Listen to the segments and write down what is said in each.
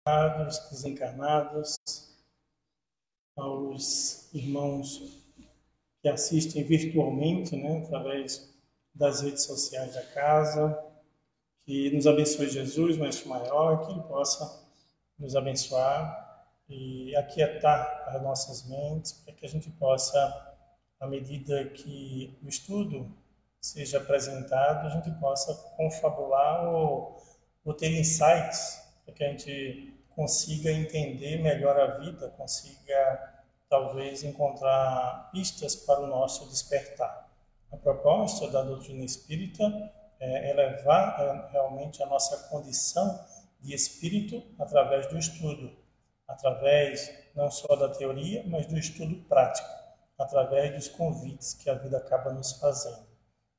encarnados, desencarnados, aos irmãos que assistem virtualmente, através das redes sociais da casa, que nos abençoe Jesus, Mestre Maior, que Ele possa nos abençoar e aquietar as nossas mentes, para que a gente possa, à medida que o estudo seja apresentado, a gente possa confabular ou ter insights, para que a gente consiga entender melhor a vida, consiga talvez encontrar pistas para o nosso despertar. A proposta da doutrina espírita é elevar realmente a nossa condição de espírito através do estudo, através não só da teoria, mas do estudo prático, através dos convites que a vida acaba nos fazendo.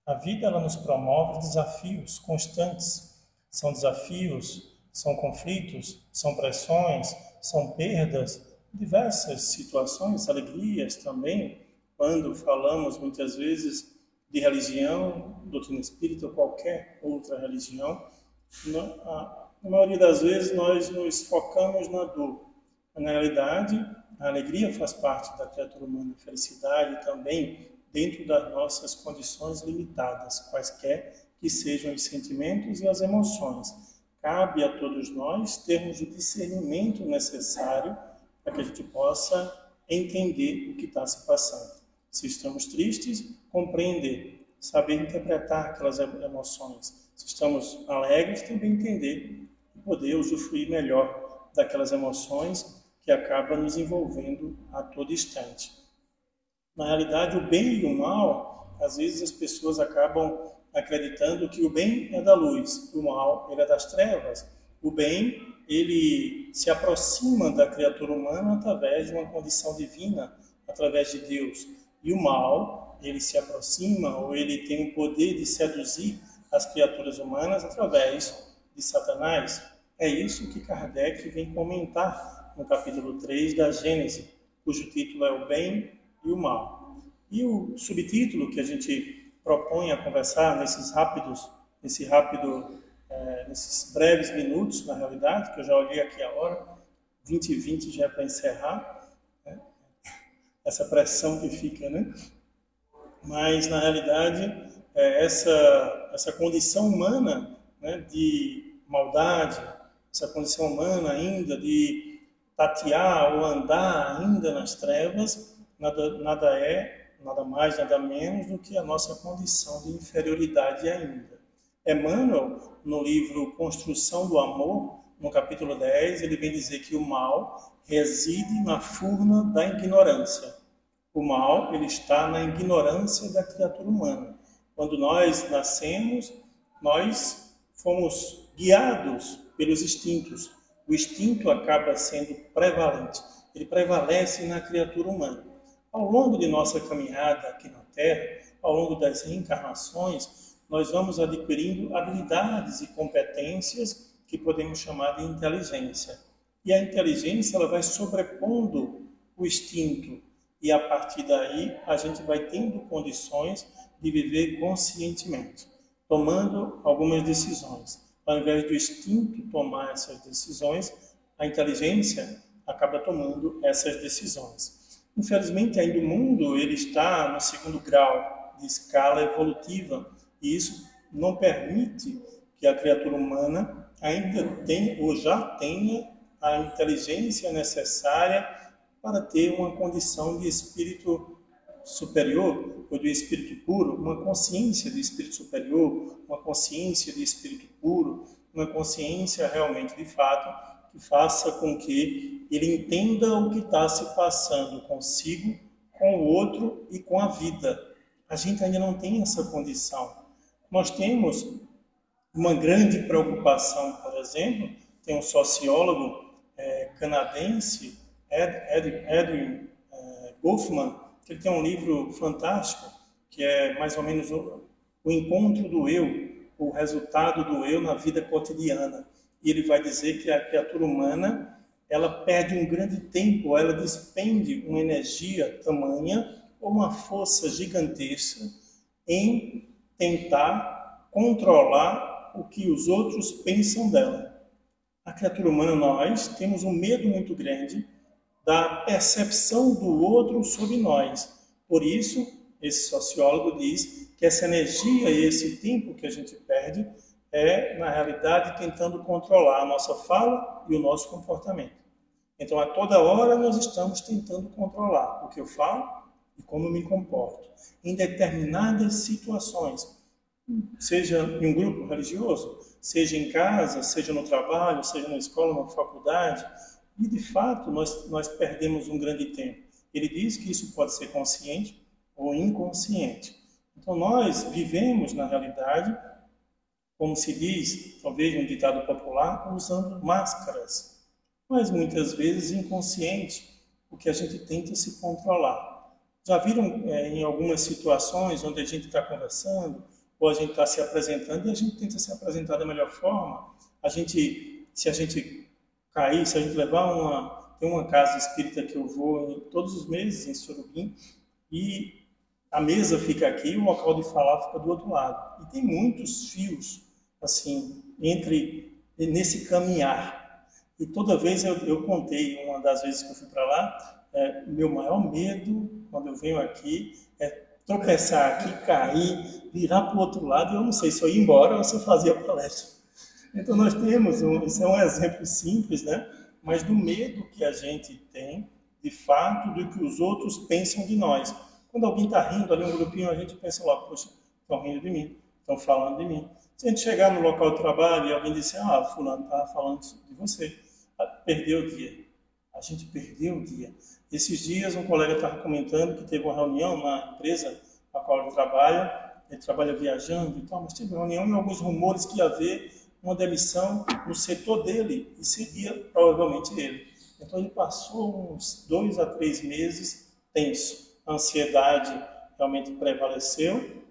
A vida ela nos promove desafios constantes. São desafios, são conflitos, são pressões, são perdas, diversas situações, alegrias também, quando falamos muitas vezes de religião, doutrina espírita ou qualquer outra religião. Na maioria das vezes nós nos focamos na dor. Na realidade, a alegria faz parte da criatura humana, a felicidade também, dentro das nossas condições limitadas, quaisquer que sejam os sentimentos e as emoções. Cabe a todos nós termos o discernimento necessário para que a gente possa entender o que está se passando. Se estamos tristes, compreender, saber interpretar aquelas emoções. Se estamos alegres, também entender e poder usufruir melhor daquelas emoções que acabam nos envolvendo a todo instante. Na realidade, o bem e o mal, às vezes as pessoas acabam acreditando que o bem é da luz, o mal ele é das trevas. O bem, ele se aproxima da criatura humana através de uma condição divina, através de Deus. E o mal, ele se aproxima ou ele tem o poder de seduzir as criaturas humanas através de Satanás. É isso que Kardec vem comentar no capítulo 3 da Gênese, cujo título é o bem e o mal. E o subtítulo que a gente propõe a conversar nesses breves minutos, na realidade, que eu já olhei aqui a hora, 20h20 já é para encerrar, né? Essa pressão que fica, né? Mas, na realidade, essa condição humana, né, de maldade, essa condição humana ainda de tatear ou andar ainda nas trevas, nada mais, nada menos do que a nossa condição de inferioridade ainda. Emmanuel, no livro Construção do Amor, no capítulo 10, ele vem dizer que o mal reside na furna da ignorância. O mal, ele está na ignorância da criatura humana. Quando nós nascemos, nós fomos guiados pelos instintos. O instinto acaba sendo prevalente. Ele prevalece na criatura humana. Ao longo de nossa caminhada aqui na Terra, ao longo das reencarnações, nós vamos adquirindo habilidades e competências que podemos chamar de inteligência. E a inteligência ela vai sobrepondo o instinto. E a partir daí a gente vai tendo condições de viver conscientemente, tomando algumas decisões. Ao invés do instinto tomar essas decisões, a inteligência acaba tomando essas decisões. Infelizmente, ainda o mundo ele está no segundo grau de escala evolutiva e isso não permite que a criatura humana ainda tenha ou já tenha a inteligência necessária para ter uma condição de espírito superior ou de espírito puro, uma consciência de espírito superior, uma consciência de espírito puro, uma consciência realmente de fato que faça com que ele entenda o que está se passando consigo, com o outro e com a vida. A gente ainda não tem essa condição. Nós temos uma grande preocupação, por exemplo, tem um sociólogo canadense, Edwin Goffman, que ele tem um livro fantástico, que é mais ou menos o encontro do eu, o resultado do eu na vida cotidiana. E ele vai dizer que a criatura humana, ela perde um grande tempo, ela despende uma energia tamanha ou uma força gigantesca em tentar controlar o que os outros pensam dela. A criatura humana, nós, temos um medo muito grande da percepção do outro sobre nós. Por isso, esse sociólogo diz que essa energia e esse tempo que a gente perde é, na realidade, tentando controlar a nossa fala e o nosso comportamento. Então, a toda hora nós estamos tentando controlar o que eu falo e como eu me comporto. Em determinadas situações, seja em um grupo religioso, seja em casa, seja no trabalho, seja na escola, na faculdade, e de fato nós perdemos um grande tempo. Ele diz que isso pode ser consciente ou inconsciente. Então nós vivemos, na realidade, como se diz, talvez um ditado popular, usando máscaras, mas muitas vezes inconsciente, porque a gente tenta se controlar. Já viram em algumas situações onde a gente está conversando, ou a gente está se apresentando, e a gente tenta se apresentar da melhor forma. Se a gente cair, se a gente levar tem uma casa espírita que eu vou todos os meses em Sorubim, e a mesa fica aqui, o local de falar fica do outro lado. E tem muitos fios, assim, nesse caminhar. E toda vez eu contei, uma das vezes que eu fui para lá, meu maior medo, quando eu venho aqui, é tropeçar aqui, cair, virar para o outro lado, e eu não sei se eu ia embora ou se eu fazia palestra. Então nós temos, isso é um exemplo simples, né? Mas do medo que a gente tem, de fato, do que os outros pensam de nós. Quando alguém está rindo ali, um grupinho, a gente pensa lá, poxa, estão rindo de mim, estão falando de mim. Se a gente chegar no local de trabalho e alguém disser, fulano está falando de você, perdeu o dia. A gente perdeu o dia. Esses dias, um colega estava comentando que teve uma reunião na empresa na qual ele trabalha viajando e tal, mas teve uma reunião e alguns rumores que ia haver uma demissão no setor dele, e seria provavelmente ele. Então ele passou uns 2 a 3 meses tenso. A ansiedade realmente prevaleceu,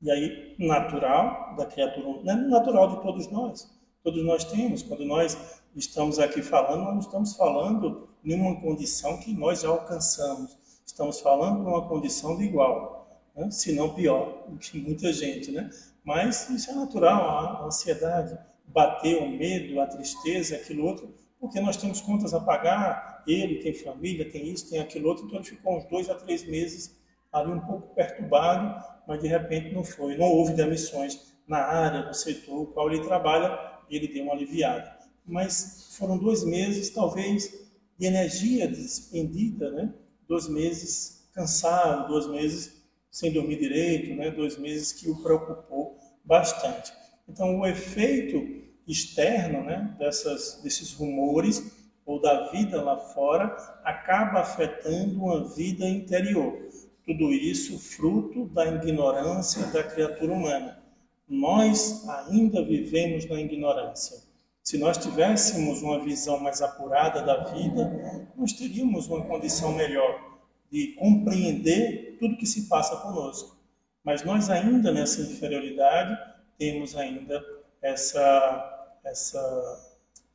e aí natural da criatura, natural de todos nós. Todos nós temos, quando nós estamos aqui falando, nós não estamos falando em uma condição que nós já alcançamos. Estamos falando em uma condição de igual, né? Se não pior, do que muita gente, né? Mas isso é natural, a ansiedade, bater o medo, a tristeza, aquilo outro, porque nós temos contas a pagar, ele tem família, tem isso, tem aquilo outro, então ele ficou uns 2 a 3 meses ali um pouco perturbado, mas de repente não houve demissões na área, no setor no qual ele trabalha, ele deu uma aliviada. Mas foram 2 meses, talvez, de energia despendida, né? 2 meses cansado, 2 meses sem dormir direito, né? 2 meses que o preocupou bastante. Então, o efeito externo, né, desses rumores ou da vida lá fora acaba afetando uma vida interior. Tudo isso fruto da ignorância da criatura humana. Nós ainda vivemos na ignorância. Se nós tivéssemos uma visão mais apurada da vida, nós teríamos uma condição melhor de compreender tudo que se passa conosco. Mas nós ainda nessa inferioridade temos ainda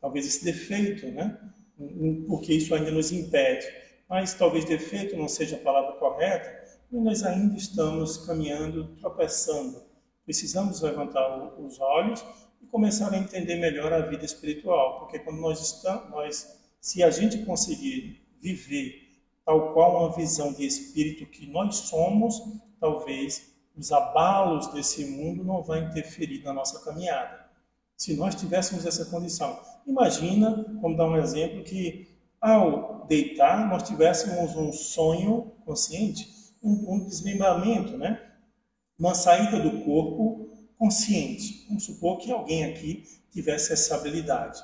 talvez esse defeito, né? Porque isso ainda nos impede. Mas talvez defeito não seja a palavra correta, mas nós ainda estamos caminhando, tropeçando. Precisamos levantar os olhos e começar a entender melhor a vida espiritual, porque quando se a gente conseguir viver tal qual uma visão de espírito que nós somos, talvez os abalos desse mundo não vão interferir na nossa caminhada. Se nós tivéssemos essa condição. Imagina, vamos dar um exemplo, que ao deitar nós tivéssemos um sonho consciente, um desmembramento, né? Uma saída do corpo consciente. Vamos supor que alguém aqui tivesse essa habilidade.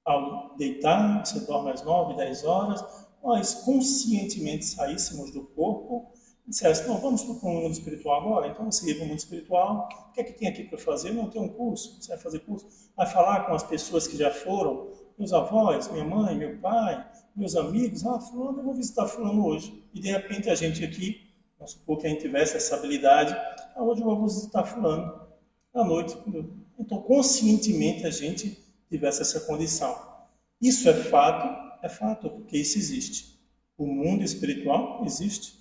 Ao deitar, você dorme às 9, 10 horas, nós conscientemente saíssemos do corpo e dissesse, não, vamos para o mundo espiritual agora? Então você ia para o mundo espiritual, o que é que tem aqui para fazer? Não, tem um curso, você vai fazer curso, vai falar com as pessoas que já foram, meus avós, minha mãe, meu pai, meus amigos, fulano, eu vou visitar fulano hoje. E de repente a gente aqui, vamos supor que a gente tivesse essa habilidade, hoje eu vou visitar fulano, à noite. Então conscientemente a gente tivesse essa condição. Isso é fato, porque isso existe. O mundo espiritual existe.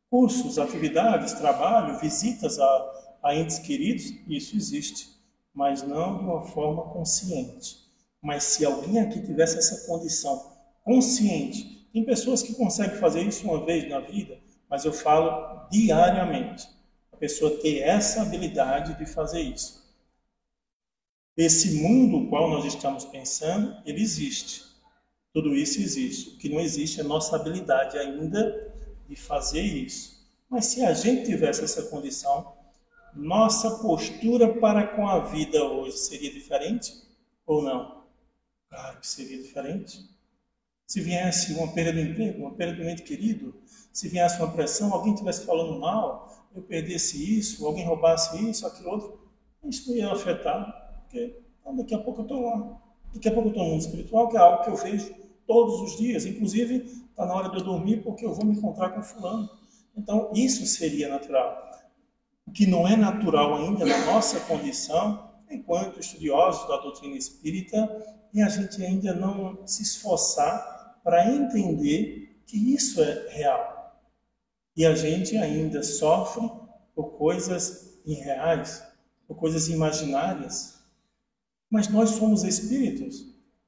Cursos, atividades, trabalho, visitas a entes queridos, isso existe. Mas não de uma forma consciente. Mas se alguém aqui tivesse essa condição consciente, tem pessoas que conseguem fazer isso uma vez na vida, mas eu falo diariamente. A pessoa ter essa habilidade de fazer isso. Esse mundo qual nós estamos pensando, ele existe. Tudo isso existe. O que não existe é nossa habilidade ainda de fazer isso. Mas se a gente tivesse essa condição, nossa postura para com a vida hoje seria diferente ou não? Claro que seria diferente. Se viesse uma perda do emprego, uma perda do ente querido, se viesse uma pressão, alguém estivesse falando mal, eu perdesse isso, alguém roubasse isso, aquilo outro, isso não ia afetar, porque daqui a pouco eu estou lá. Daqui a pouco eu estou no mundo espiritual, que é algo que eu vejo todos os dias. Inclusive, está na hora de eu dormir porque eu vou me encontrar com fulano. Então, isso seria natural. O que não é natural ainda na nossa condição, enquanto estudiosos da doutrina espírita, é a gente ainda não se esforçar para entender que isso é real. E a gente ainda sofre por coisas irreais, por coisas imaginárias. Mas nós somos espíritos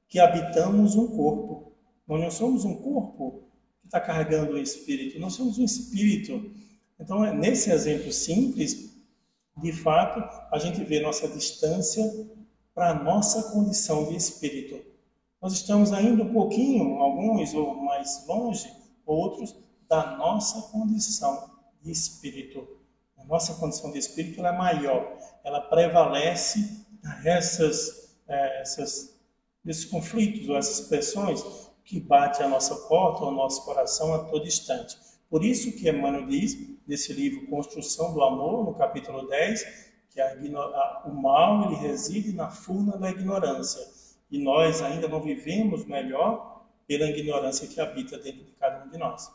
que habitamos um corpo. Nós não somos um corpo que está carregando o espírito, nós somos um espírito. Então, nesse exemplo simples, de fato, a gente vê nossa distância para a nossa condição de espírito. Nós estamos ainda um pouquinho, alguns ou mais longe, outros, da nossa condição de espírito. A nossa condição de espírito ela é maior, ela prevalece esses conflitos ou essas pressões que batem a nossa porta ou o nosso coração a todo instante. Por isso que Emmanuel diz, nesse livro Construção do Amor, no capítulo 10, que o mal ele reside na furna da ignorância. E nós ainda não vivemos melhor pela ignorância que habita dentro de cada um de nós.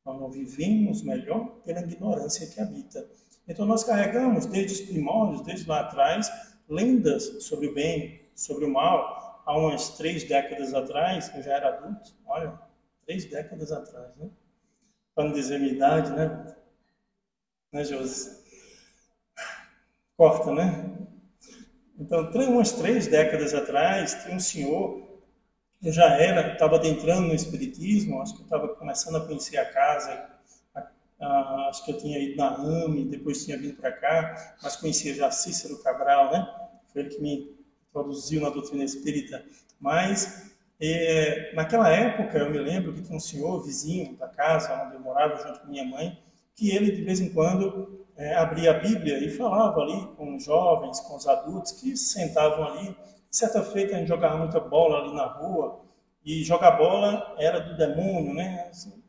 Nós não vivemos melhor pela ignorância que habita. Então nós carregamos, desde os primórdios, desde lá atrás, lendas sobre o bem, sobre o mal. Há umas 3 décadas atrás, eu já era adulto, olha, 3 décadas atrás, né? Para não dizer minha idade, né? Né, Josi? Corta, né? Então, umas 3 décadas atrás, tinha um senhor, eu já estava adentrando no Espiritismo, acho que eu estava começando a conhecer a casa, acho que eu tinha ido na AME, depois tinha vindo para cá, mas conhecia já Cícero Cabral, né? Foi ele que me introduziu na doutrina espírita. Mas, naquela época, eu me lembro que tinha um senhor vizinho da casa, onde eu morava junto com minha mãe, que ele, de vez em quando, abria a Bíblia e falava ali com os jovens, com os adultos que se sentavam ali. Certa feita a gente jogava muita bola ali na rua, e jogar bola era do demônio, né? Assim,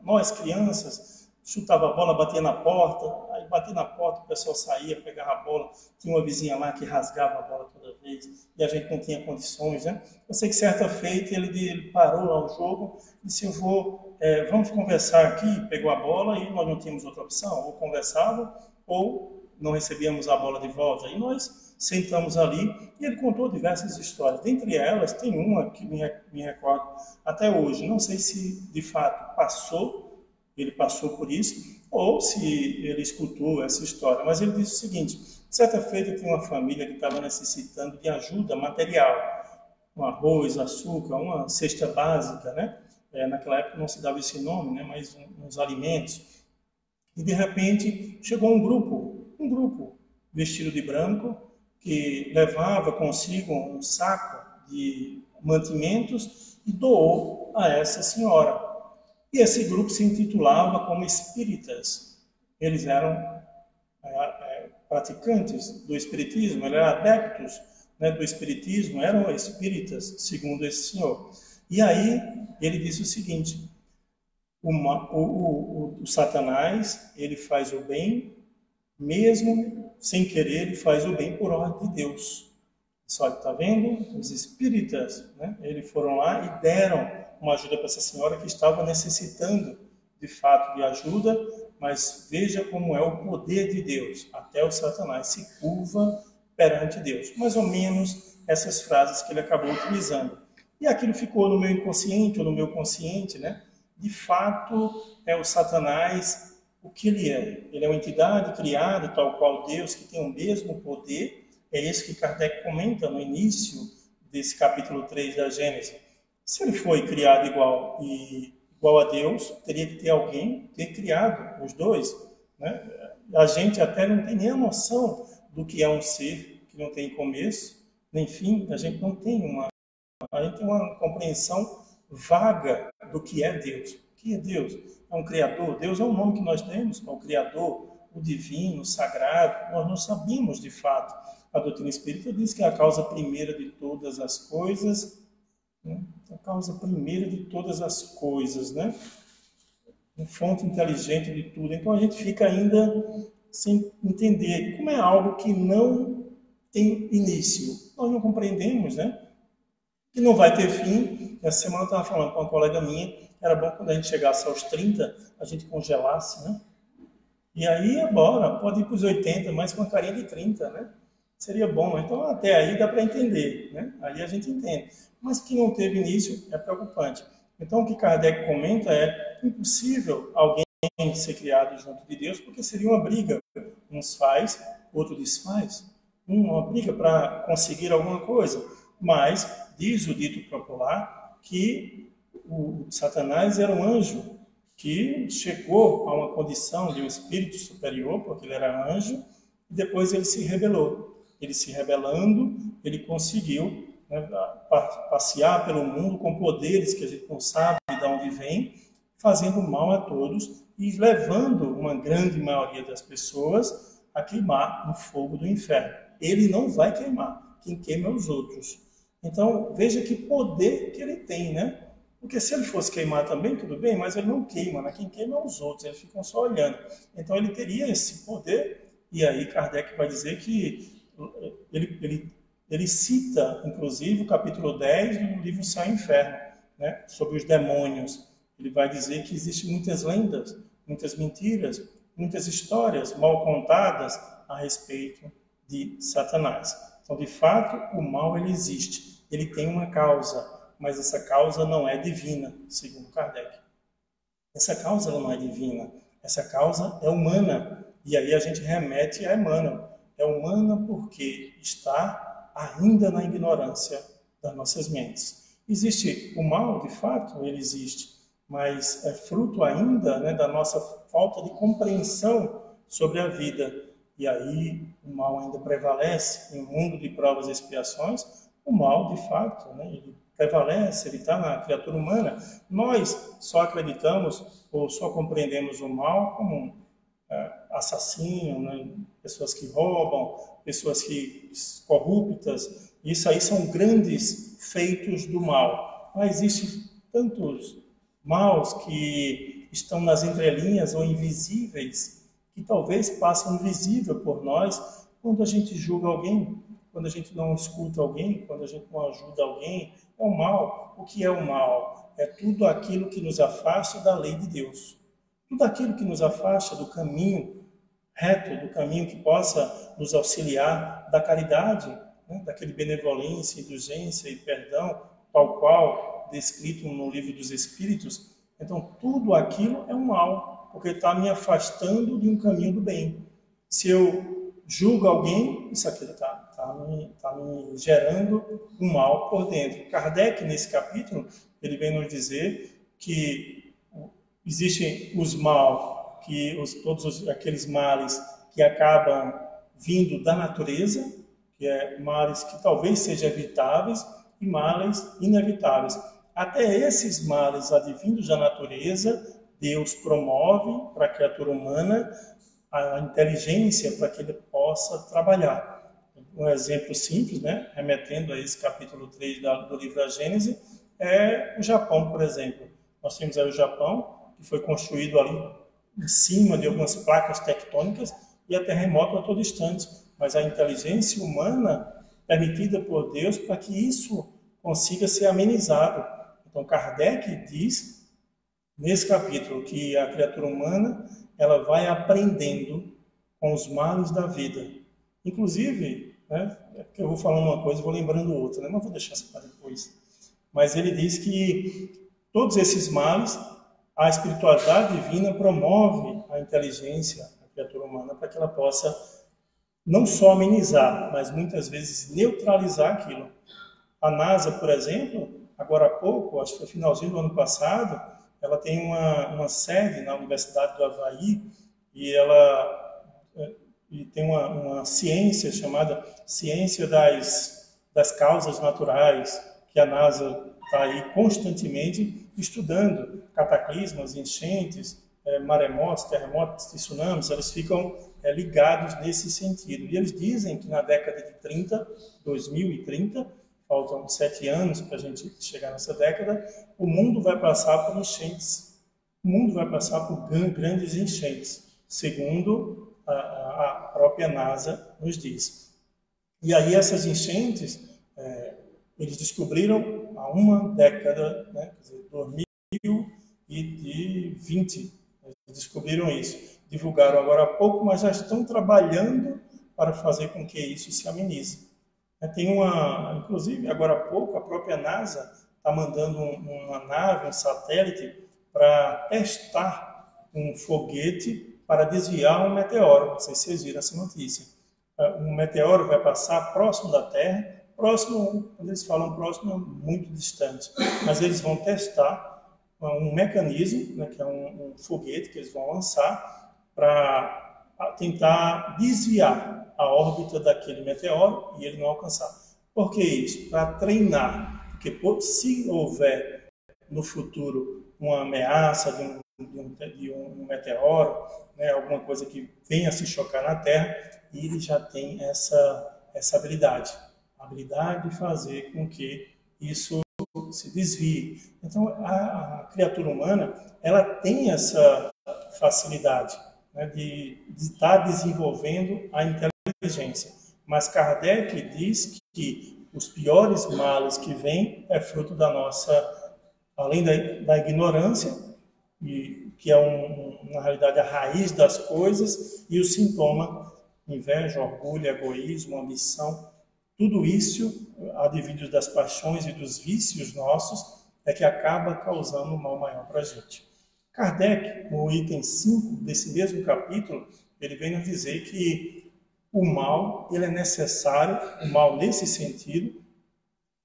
nós, crianças, chutava a bola, batia na porta, aí batia na porta, o pessoal saía, pegava a bola, tinha uma vizinha lá que rasgava a bola toda vez, e a gente não tinha condições, né? Eu sei que certa feita ele parou lá o jogo, disse, vamos conversar aqui, pegou a bola e nós não tínhamos outra opção, ou conversava, ou não recebíamos a bola de volta, e nós sentamos ali, e ele contou diversas histórias, dentre elas tem uma que me recordo até hoje, não sei se de fato ele passou por isso, ou se ele escutou essa história. Mas ele disse o seguinte, certa feita tinha uma família que estava necessitando de ajuda material, um arroz, açúcar, uma cesta básica, né? Naquela época não se dava esse nome, né? Mas uns alimentos. E de repente chegou um grupo vestido de branco, que levava consigo um saco de mantimentos e doou a essa senhora. E esse grupo se intitulava como espíritas. Eles eram praticantes do espiritismo, eles eram adeptos, né, do espiritismo, eram espíritas, segundo esse senhor. E aí ele disse o seguinte, o Satanás, ele faz o bem, mesmo sem querer, ele faz o bem por ordem de Deus. Só está vendo? Os espíritas, né, eles foram lá e deram uma ajuda para essa senhora que estava necessitando, de fato, de ajuda, mas veja como é o poder de Deus. Até o Satanás se curva perante Deus. Mais ou menos essas frases que ele acabou utilizando. E aquilo ficou no meu inconsciente ou no meu consciente, né? De fato, é o Satanás o que ele é. Ele é uma entidade criada, tal qual Deus, que tem o mesmo poder. É isso que Kardec comenta no início desse capítulo 3 da Gênesis. Se ele foi criado igual a Deus, teria que ter alguém ter criado os dois, né? A gente até não tem nem a noção do que é um ser que não tem começo nem fim. A gente tem uma compreensão vaga do que é Deus. O que é Deus? É um Criador? Deus é um nome que nós temos, é o Criador, o divino, o sagrado. Nós não sabemos de fato. A doutrina espírita diz que é a causa primeira de todas as coisas, né? A causa primeira de todas as coisas, né? Uma fonte inteligente de tudo. Então a gente fica ainda sem entender como é algo que não tem início. Nós não compreendemos, né? Que não vai ter fim. Essa semana eu estava falando com uma colega minha, era bom quando a gente chegasse aos 30, a gente congelasse, né? E aí, agora, pode ir para os 80, mas com a carinha de 30, né? Seria bom. Então, até aí dá para entender, né? Aí a gente entende. Mas que não teve início é preocupante. Então, o que Kardec comenta é impossível alguém ser criado junto de Deus, porque seria uma briga. Uns faz, outro desfaz. Uma briga para conseguir alguma coisa. Mas, diz o dito popular, que o Satanás era um anjo que chegou a uma condição de um espírito superior, porque ele era anjo, e depois ele se rebelou. Ele se rebelando, ele conseguiu, né, passear pelo mundo com poderes que a gente não sabe de onde vem, fazendo mal a todos e levando uma grande maioria das pessoas a queimar no fogo do inferno. Ele não vai queimar, quem queima é os outros. Então, veja que poder que ele tem, né? Porque se ele fosse queimar também, tudo bem, mas ele não queima, né? Quem queima é os outros, eles ficam só olhando. Então ele teria esse poder, e aí Kardec vai dizer que ele cita, inclusive, o capítulo 10 do livro Céu e Inferno, né? Sobre os demônios. Ele vai dizer que existem muitas lendas, muitas mentiras, muitas histórias mal contadas a respeito de Satanás. Então, de fato, o mal ele existe, ele tem uma causa, mas essa causa não é divina, segundo Kardec. Essa causa ela não é divina, essa causa é humana. E aí a gente remete a Emmanuel. É humana porque está ainda na ignorância das nossas mentes. Existe o mal, de fato, ele existe, mas é fruto ainda, né, da nossa falta de compreensão sobre a vida. E aí o mal ainda prevalece em um mundo de provas e expiações. O mal, de fato, né, ele prevalece, ele está na criatura humana. Nós só acreditamos ou só compreendemos o mal como assassino, né? Pessoas que roubam, pessoas corruptas. Isso aí são grandes feitos do mal. Mas existem tantos maus que estão nas entrelinhas ou invisíveis, que talvez passam invisível por nós quando a gente julga alguém, quando a gente não escuta alguém, quando a gente não ajuda alguém. É o mal. O que é o mal? É tudo aquilo que nos afasta da lei de Deus. Tudo aquilo que nos afasta do caminho reto, do caminho que possa nos auxiliar da caridade, né? Daquele benevolência, indulgência e perdão, tal qual descrito no Livro dos Espíritos. Então, tudo aquilo é um mal, porque está me afastando de um caminho do bem. Se eu julgo alguém, isso aqui está me gerando um mal por dentro. Kardec, nesse capítulo, ele vem nos dizer que existem os mal, todos aqueles males que acabam vindo da natureza, que é males que talvez sejam evitáveis, e males inevitáveis. Até esses males advindos da natureza, Deus promove para a criatura humana a inteligência para que ele possa trabalhar. Um exemplo simples, né, remetendo a esse capítulo 3 do livro da Gênesis, é o Japão, por exemplo. Nós temos aí o Japão, que foi construído ali em cima de algumas placas tectônicas, e é terremoto a todo instante. Mas a inteligência humana permitida por Deus para que isso consiga ser amenizado. Então, Kardec diz, nesse capítulo, que a criatura humana ela vai aprendendo com os males da vida. Inclusive, né, é porque eu vou falando uma coisa e vou lembrando outra, né, mas vou deixar isso para depois. Mas ele diz que todos esses males, a espiritualidade divina promove a inteligência da criatura humana para que ela possa não só amenizar, mas muitas vezes neutralizar aquilo. A NASA, por exemplo, agora há pouco, acho que foi finalzinho do ano passado, ela tem uma sede na Universidade do Havaí e ela e tem uma ciência chamada Ciência das Causas Naturais, que a NASA está aí constantemente estudando cataclismas, enchentes, maremotos, terremotos, tsunamis, eles ficam ligados nesse sentido. E eles dizem que na década de 30, 2030, faltam 7 anos para a gente chegar nessa década, o mundo vai passar por enchentes. O mundo vai passar por grandes enchentes, segundo a própria NASA nos diz. E aí essas enchentes, eles descobriram há uma década, né, quer dizer, 2020, eles descobriram isso. Divulgaram agora há pouco, mas já estão trabalhando para fazer com que isso se amenize. Tem inclusive, agora há pouco, a própria NASA está mandando uma nave, um satélite, para testar um foguete para desviar um meteoro. Não sei se vocês viram essa notícia. Um meteoro vai passar próximo da Terra, próximo, quando eles falam próximo, muito distante. Mas eles vão testar um mecanismo, né, que é um foguete que eles vão lançar para tentar desviar a órbita daquele meteoro e ele não alcançar. Por que isso? Para treinar. Porque se houver no futuro uma ameaça de um meteoro, né, alguma coisa que venha se chocar na Terra, ele já tem essa habilidade. A habilidade de fazer com que isso se desvie. Então, a criatura humana, ela tem essa facilidade, né, de estar desenvolvendo a inteligência. Mas Kardec diz que os piores males que vêm é fruto da nossa, além da ignorância, que é, na realidade, a raiz das coisas, e o sintoma, inveja, orgulho, egoísmo, ambição, tudo isso, advindos das paixões e dos vícios nossos, é que acaba causando um mal maior para a gente. Kardec, no item 5 desse mesmo capítulo, ele vem nos dizer que o mal, ele é necessário, o mal nesse sentido,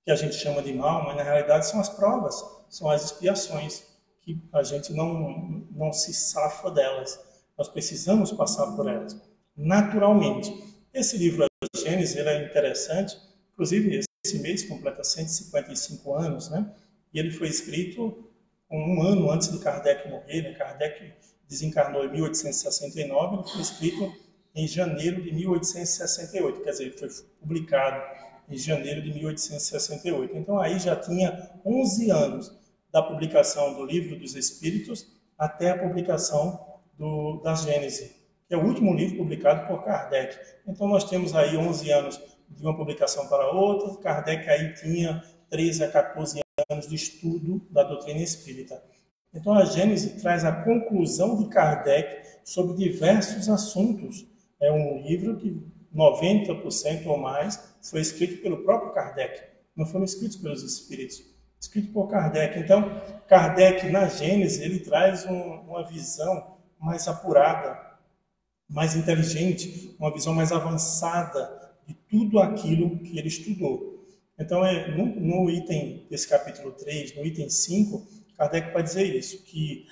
que a gente chama de mal, mas na realidade são as provas, são as expiações, que a gente não se safa delas. Nós precisamos passar por elas, naturalmente. Esse livro, a Gênesis, ele é interessante, inclusive esse mês completa 155 anos, né? E ele foi escrito um ano antes de Kardec morrer, né? Kardec desencarnou em 1869, ele foi escrito em janeiro de 1868, quer dizer, foi publicado em janeiro de 1868. Então aí já tinha 11 anos da publicação do Livro dos Espíritos até a publicação da Gênese, que é o último livro publicado por Kardec. Então nós temos aí 11 anos de uma publicação para outra, Kardec aí tinha 13 a 14 anos de estudo da doutrina espírita. Então a Gênese traz a conclusão de Kardec sobre diversos assuntos. É um livro que 90% ou mais foi escrito pelo próprio Kardec, não foram escritos pelos espíritos, escrito por Kardec. Então, Kardec, na Gênese, ele traz uma visão mais apurada, mais inteligente, uma visão mais avançada de tudo aquilo que ele estudou. Então, no item desse capítulo 3, no item 5, Kardec vai dizer isso, que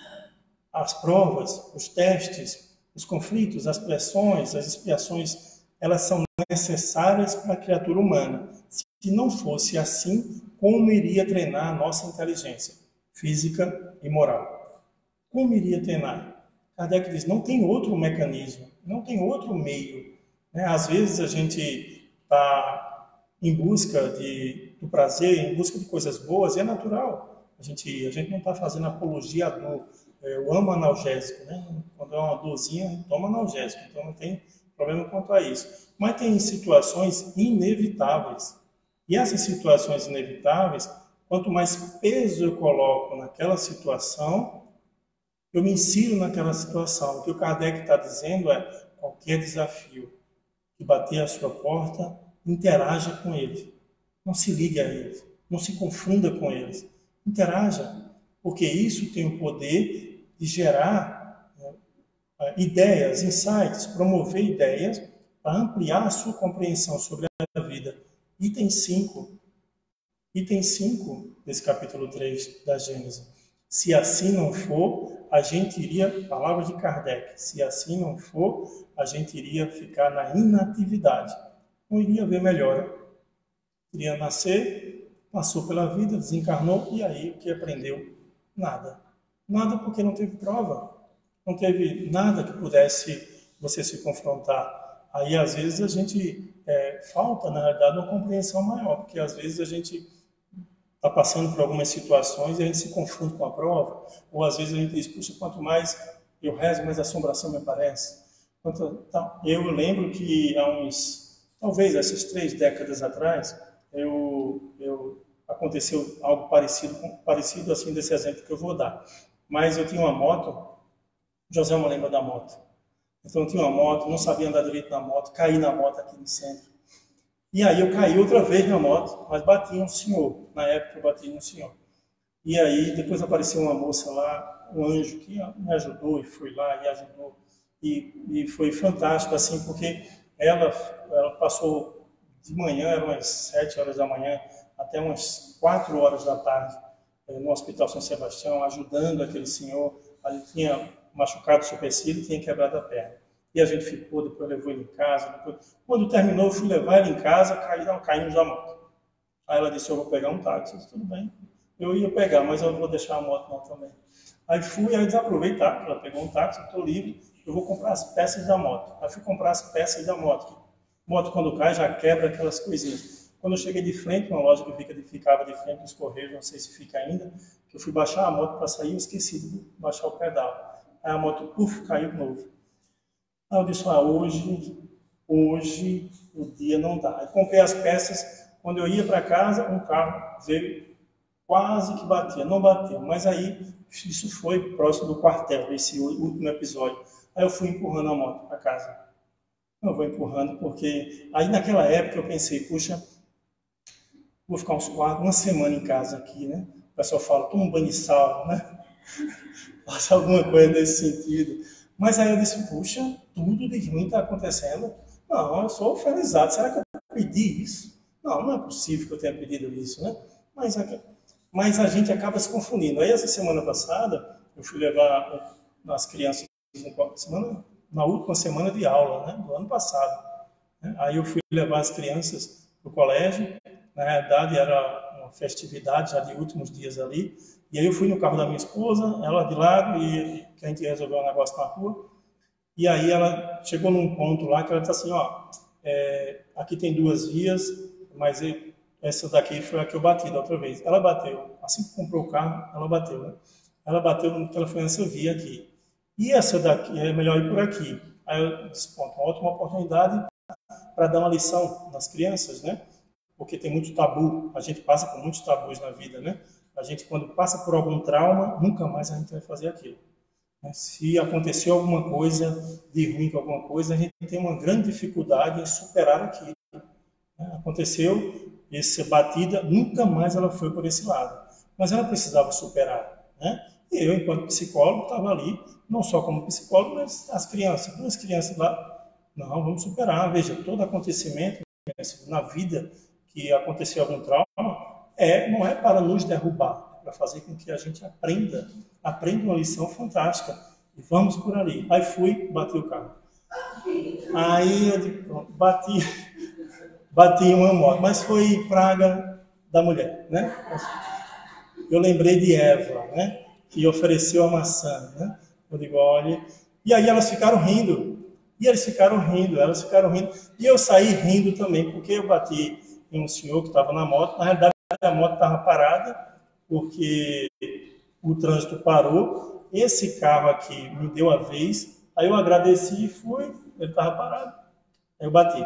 as provas, os testes, os conflitos, as pressões, as expiações, elas são necessárias para a criatura humana. Se não fosse assim, como iria treinar a nossa inteligência física e moral? Como iria treinar? Kardec diz, não tem outro mecanismo, não tem outro meio. Né? Às vezes a gente está em busca do prazer, em busca de coisas boas, e é natural. A gente não está fazendo apologia à dor. Eu amo analgésico, né? Quando é uma dorzinha, toma analgésico, então não tem problema quanto a isso. Mas tem situações inevitáveis. E essas situações inevitáveis, quanto mais peso eu coloco naquela situação, eu me insiro naquela situação. O que o Kardec está dizendo é, qualquer desafio que bater à sua porta, interaja com ele. Não se ligue a eles, não se confunda com eles. Interaja, porque isso tem o poder de gerar ideias, insights, promover ideias para ampliar a sua compreensão sobre a vida. Item 5. Item 5 desse capítulo 3 da Gênesis. Se assim não for, a gente iria, palavra de Kardec, se assim não for, a gente iria ficar na inatividade. Não iria ver melhora. Iria nascer, passou pela vida, desencarnou, e aí o que aprendeu? Nada. Nada porque não teve prova. Não teve nada que pudesse você se confrontar. Aí, às vezes, a gente falta, na realidade, uma compreensão maior, porque, às vezes, a gente está passando por algumas situações e a gente se confunde com a prova, ou, às vezes, a gente diz, puxa, quanto mais eu rezo, mais assombração me aparece. Então, eu lembro que há talvez essas 3 décadas atrás, aconteceu algo parecido assim desse exemplo que eu vou dar. Mas eu tinha uma moto, José não lembra da moto. Então eu tinha uma moto, não sabia andar direito na moto, caí na moto aqui no centro. E aí eu caí outra vez na moto, mas bati em um senhor. Na época eu bati em um senhor. E aí depois apareceu uma moça lá, um anjo que me ajudou e foi lá e ajudou. E foi fantástico assim, porque ela passou de manhã, eram umas 7 horas da manhã, até umas 4 horas da tarde, no Hospital São Sebastião, ajudando aquele senhor. Ele tinha machucado o supercílio e tinha quebrado a perna. E a gente ficou, depois levou ele em casa. Quando terminou, eu fui levar ele em casa, caímos da moto. Aí ela disse, eu vou pegar um táxi. Eu disse, tudo bem. Eu ia pegar, mas eu não vou deixar a moto não também. Aí fui, aí desaproveitar, ela pegou um táxi, eu estou livre, eu vou comprar as peças da moto. Aí fui comprar as peças da moto. Moto, quando cai, já quebra aquelas coisinhas. Quando eu cheguei de frente, uma loja que ficava de frente dos Correios, não sei se fica ainda, que eu fui baixar a moto para sair, eu esqueci de baixar o pedal. Aí a moto, puf, caiu de novo. Aí eu disse, hoje o dia não dá. Aí comprei as peças, quando eu ia para casa, um carro veio, quase que batia, não bateu, mas aí isso foi próximo do quartel, esse último episódio. Aí eu fui empurrando a moto para casa. Eu vou empurrando, porque aí naquela época eu pensei, puxa, vou ficar uma semana em casa aqui, né? O pessoal fala, toma um banho de sal, né? Faça alguma coisa nesse sentido. Mas aí eu disse, puxa, tudo de ruim está acontecendo. Não, eu sou felizado. Será que eu pedi isso? Não, não é possível que eu tenha pedido isso, né? Mas a gente acaba se confundindo. Aí essa semana passada, eu fui levar as crianças na última semana de aula, né? Do ano passado. Né? Aí eu fui levar as crianças para o colégio. Na realidade, era uma festividade já de últimos dias ali. E aí eu fui no carro da minha esposa, ela de lado, e que a gente resolveu um negócio na rua. E aí ela chegou num ponto lá que ela disse assim, ó, aqui tem 2 vias, mas essa daqui foi a que eu bati da outra vez. Ela bateu, assim que comprou o carro, ela bateu, né? Ela bateu no telefone essa via aqui. E essa daqui, é melhor ir por aqui. Aí eu disse, pronto, uma ótima oportunidade para dar uma lição nas crianças, né? Porque tem muito tabu, a gente passa por muitos tabus na vida, né? A gente, quando passa por algum trauma, nunca mais a gente vai fazer aquilo. Se aconteceu alguma coisa de ruim com alguma coisa, a gente tem uma grande dificuldade em superar aquilo. Aconteceu, essa batida, nunca mais ela foi por esse lado. Mas ela precisava superar, né? E eu, enquanto psicólogo, estava ali, não só como psicólogo, mas as crianças, 2 crianças lá, não, vamos superar. Veja, todo acontecimento na vida que aconteceu algum trauma, não é para nos derrubar, é para fazer com que a gente aprenda uma lição fantástica. E vamos por ali. Aí fui, bati o carro. Aí eu digo, pronto, bati em uma moto, mas foi praga da mulher, né? Eu lembrei de Eva, né? Que ofereceu a maçã, né? Eu digo, olha... E aí elas ficaram rindo. E eles ficaram rindo, elas ficaram rindo. E eu saí rindo também, porque eu bati em um senhor que estava na moto. Na realidade, a moto estava parada, porque o trânsito parou. Esse carro aqui me deu a vez. Aí eu agradeci e fui. Ele estava parado. Aí eu bati.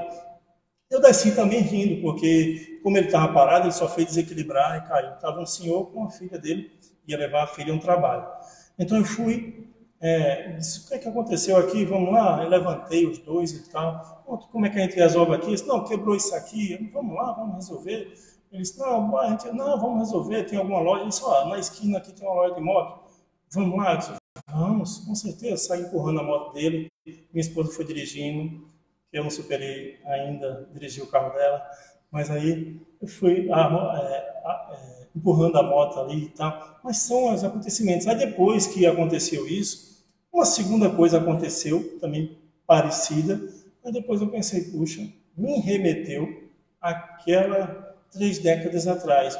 Eu desci também rindo, porque como ele estava parado, ele só fez desequilibrar e caiu. Estava um senhor com a filha dele, ia levar a filha a um trabalho. Então eu fui, disse, o que aconteceu aqui? Vamos lá, eu levantei os 2 e tal. Como é que a gente resolve aqui? Disse, não, quebrou isso aqui, vamos lá, vamos resolver. Ele disse, não, vamos resolver, tem alguma loja? Ele disse, na esquina aqui tem uma loja de moto. Vamos lá? Eu disse, vamos, com certeza. Saí empurrando a moto dele, minha esposa foi dirigindo. Eu não superei ainda dirigir o carro dela. Mas aí eu fui empurrando a moto ali e tal. Mas são os acontecimentos. Aí depois que aconteceu isso, uma segunda coisa aconteceu, também parecida. Aí depois eu pensei, puxa, me remeteu àquela 3 décadas atrás.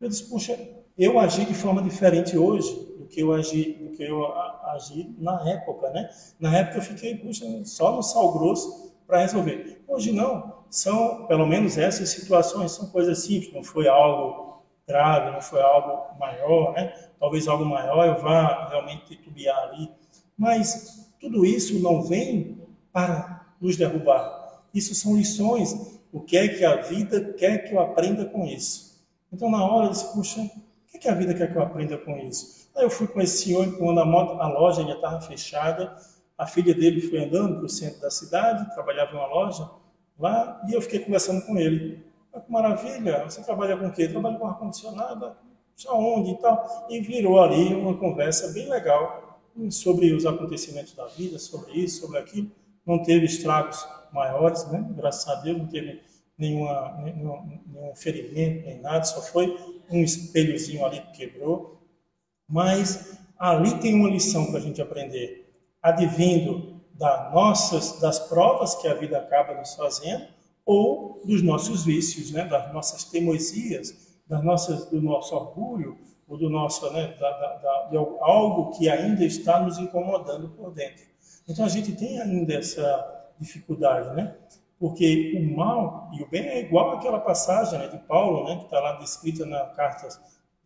Eu disse, puxa, eu agi de forma diferente hoje do que eu agi na época, né? Na época eu fiquei, puxa, só no sal grosso para resolver. Hoje não, são, pelo menos essas situações, são coisas simples, não foi algo grave, não foi algo maior, né? Talvez algo maior eu vá realmente titubear ali, mas tudo isso não vem para nos derrubar. Isso são lições. O que é que a vida quer que eu aprenda com isso? Então, na hora, eu disse, puxa, o que é que a vida quer que eu aprenda com isso? Aí eu fui com esse senhor empurrando a moto, a loja já estava fechada, a filha dele foi andando para o centro da cidade, trabalhava em uma loja lá, e eu fiquei conversando com ele. Ah, que maravilha, você trabalha com o quê? Trabalho com ar-condicionado, já onde e tal. E virou ali uma conversa bem legal sobre os acontecimentos da vida, sobre isso, sobre aquilo. Não teve estragos maiores, né? Graças a Deus, não teve nenhum ferimento, nem nada, só foi um espelhozinho ali que quebrou. Mas ali tem uma lição para a gente aprender, advindo das provas que a vida acaba nos fazendo, ou dos nossos vícios, né? Das nossas teimosias, do nosso orgulho, ou do nosso, né? De algo que ainda está nos incomodando por dentro. Então a gente tem ainda essa dificuldade, né? Porque o mal e o bem é igual àquela passagem, né, de Paulo, né, que está lá descrita na carta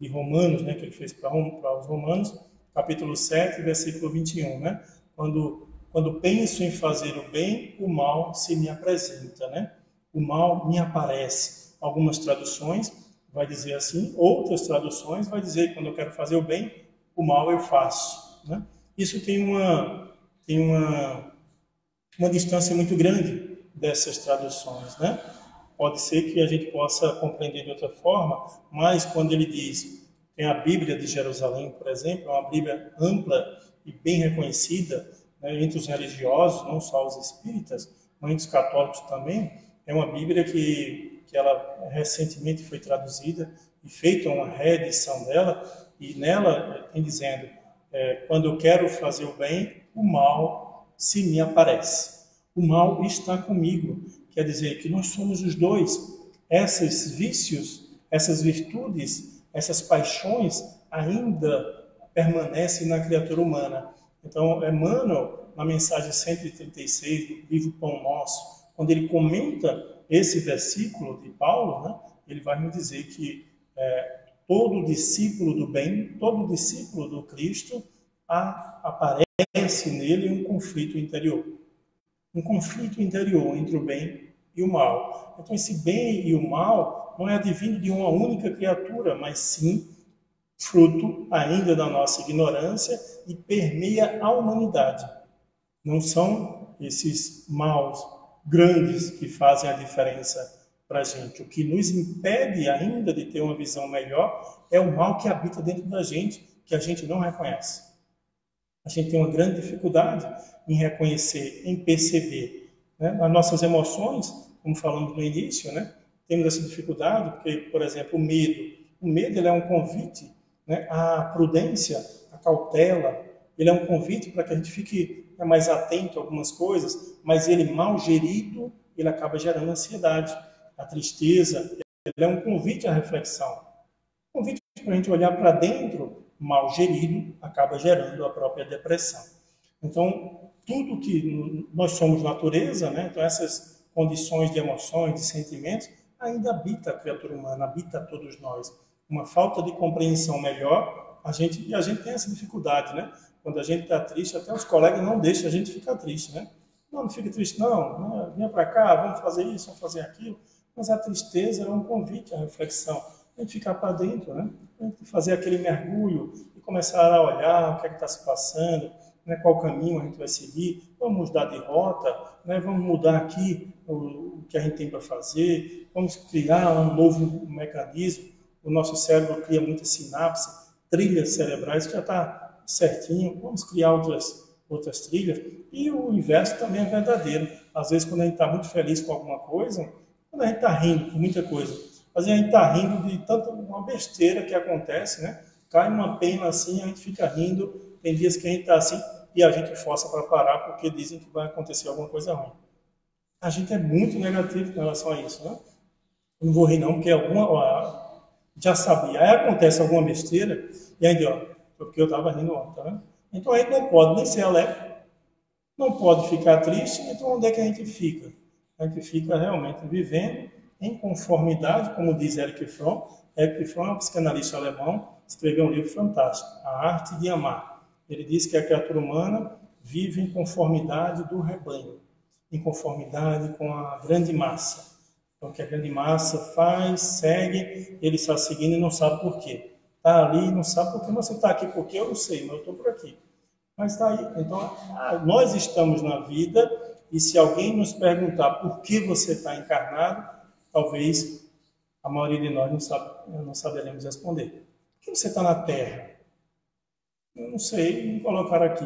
de Romanos, né, que ele fez para os Romanos, capítulo 7, versículo 21, né? Quando penso em fazer o bem, o mal se me apresenta, né? O mal me aparece. Algumas traduções vai dizer assim, outras traduções vai dizer que quando eu quero fazer o bem, o mal eu faço, né? Isso tem uma distância muito grande dessas traduções, né? Pode ser que a gente possa compreender de outra forma, mas quando ele diz, tem a Bíblia de Jerusalém, por exemplo, é uma Bíblia ampla e bem reconhecida, né, entre os religiosos, não só os espíritas, mas entre os católicos também, é uma Bíblia que ela recentemente foi traduzida e feita uma reedição dela, e nela tem dizendo, quando eu quero fazer o bem, o mal se me aparece. O mal está comigo. Quer dizer que nós somos os dois. Esses vícios, essas virtudes, essas paixões ainda permanecem na criatura humana. Então, Emmanuel, na mensagem 136 do livro Pão Nosso, quando ele comenta esse versículo de Paulo, né, ele vai nos dizer que todo discípulo do bem, todo discípulo do Cristo, aparece nele um conflito interior. Um conflito interior entre o bem e o mal. Então, esse bem e o mal não é advindo de uma única criatura, mas sim fruto ainda da nossa ignorância e permeia a humanidade. Não são esses maus grandes que fazem a diferença para a gente. O que nos impede ainda de ter uma visão melhor é o mal que habita dentro da gente, que a gente não reconhece. A gente tem uma grande dificuldade em reconhecer, em perceber, né? As nossas emoções, como falamos no início, né? Temos essa dificuldade porque, por exemplo, o medo. O medo ele é um convite, né, à prudência, à cautela. Ele é um convite para que a gente fique mais atento a algumas coisas, mas ele mal gerido, ele acaba gerando ansiedade. A tristeza, ele é um convite à reflexão. Um convite para a gente olhar para dentro, mal gerido, acaba gerando a própria depressão. Então, tudo que nós somos natureza, né? Então essas condições de emoções, de sentimentos, ainda habita a criatura humana, habita todos nós. Uma falta de compreensão melhor, a gente tem essa dificuldade, né? Quando a gente está triste, até os colegas não deixam a gente ficar triste, né? Não, não fique triste não, né? Venha para cá, vamos fazer isso, vamos fazer aquilo. Mas a tristeza é um convite à reflexão. A gente ficar para dentro, né? A gente fazer aquele mergulho e começar a olhar o que é que está se passando, né? Qual caminho a gente vai seguir, vamos mudar de rota, né? Vamos mudar aqui o que a gente tem para fazer, vamos criar um novo mecanismo. O nosso cérebro cria muita sinapse, trilhas cerebrais que já está certinho, vamos criar outras trilhas. E o inverso também é verdadeiro. Às vezes, quando a gente está muito feliz com alguma coisa, Quando a gente está rindo por muita coisa, às vezes a gente está rindo de tanta uma besteira que acontece, né? Cai uma pena assim, a gente fica rindo. Tem dias que a gente está assim e a gente força para parar porque dizem que vai acontecer alguma coisa ruim. A gente é muito negativo com relação a isso, né? Eu não vou rir não, porque já sabia. Aí acontece alguma besteira e aí, ó, porque eu estava rindo ontem, tá vendo? Então a gente não pode nem ser alegre, não pode ficar triste, então onde é que a gente fica? A gente fica realmente vivendo em conformidade, como diz Erich Fromm. Erich Fromm é um psicanalista alemão, escreveu um livro fantástico, A Arte de Amar. Ele diz que a criatura humana vive em conformidade do rebanho, em conformidade com a grande massa. Então, o que a grande massa faz, segue, ele está seguindo e não sabe por quê. Está ali e não sabe por quê, mas você está aqui por quê? Eu não sei, mas eu estou por aqui. Mas está aí. Então, nós estamos na vida e se alguém nos perguntar por que você está encarnado, talvez a maioria de nós não saberemos responder. Por que você está na Terra? Eu não sei, me colocaram aqui.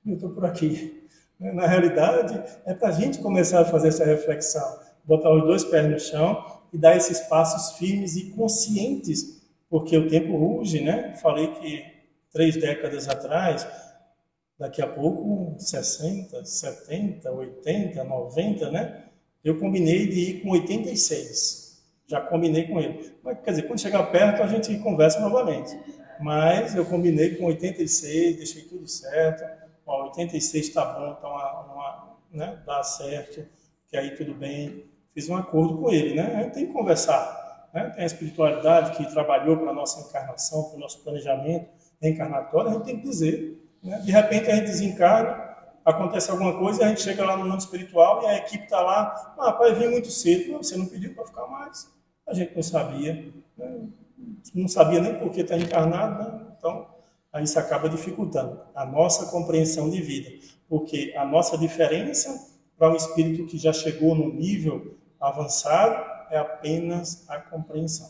Eu estou por aqui. Na realidade, é para a gente começar a fazer essa reflexão, botar os dois pés no chão e dar esses passos firmes e conscientes, porque o tempo ruge, né? Falei que 3 décadas atrás, daqui a pouco 60, 70, 80, 90, né? Eu combinei de ir com 86. Já combinei com ele. Mas, quer dizer, quando chegar perto a gente conversa novamente. Mas eu combinei com 86, deixei tudo certo. Ó, 86 está bom, então né, dá certo, que aí tudo bem. Fiz um acordo com ele, né? A gente tem que conversar. Né? Tem a espiritualidade que trabalhou para a nossa encarnação, para o nosso planejamento reencarnatório, a gente tem que dizer. Né? De repente a gente desencarna, acontece alguma coisa, e a gente chega lá no mundo espiritual e a equipe está lá, pai, vim muito cedo. Não, você não pediu para ficar mais. A gente não sabia. Né? Não sabia nem por que está encarnado, né? Então, aí isso acaba dificultando a nossa compreensão de vida. Porque a nossa diferença para um espírito que já chegou num nível avançado é apenas a compreensão,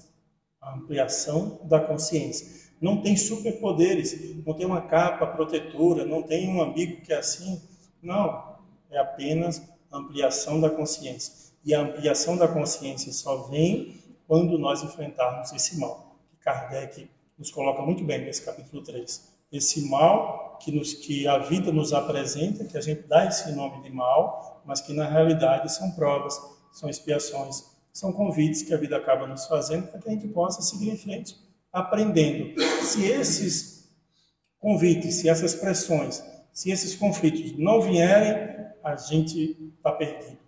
a ampliação da consciência. Não tem superpoderes, não tem uma capa protetora, não tem um amigo que é assim. Não, é apenas ampliação da consciência. E a ampliação da consciência só vem quando nós enfrentarmos esse mal, que Kardec nos coloca muito bem nesse capítulo 3. Esse mal que a vida nos apresenta, que a gente dá esse nome de mal, mas que na realidade são provas, são expiações, são convites que a vida acaba nos fazendo para que a gente possa seguir em frente, aprendendo. Se esses convites, se essas pressões, se esses conflitos não vierem, a gente está perdido,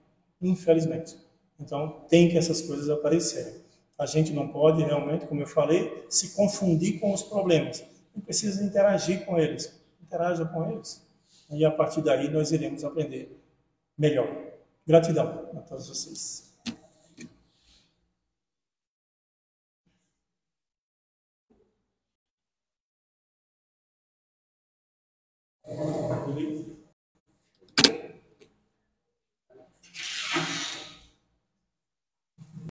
infelizmente. Então, tem que essas coisas aparecerem. A gente não pode realmente, como eu falei, se confundir com os problemas. A gente precisa interagir com eles. Interaja com eles. E a partir daí nós iremos aprender melhor. Gratidão a todos vocês. Beleza?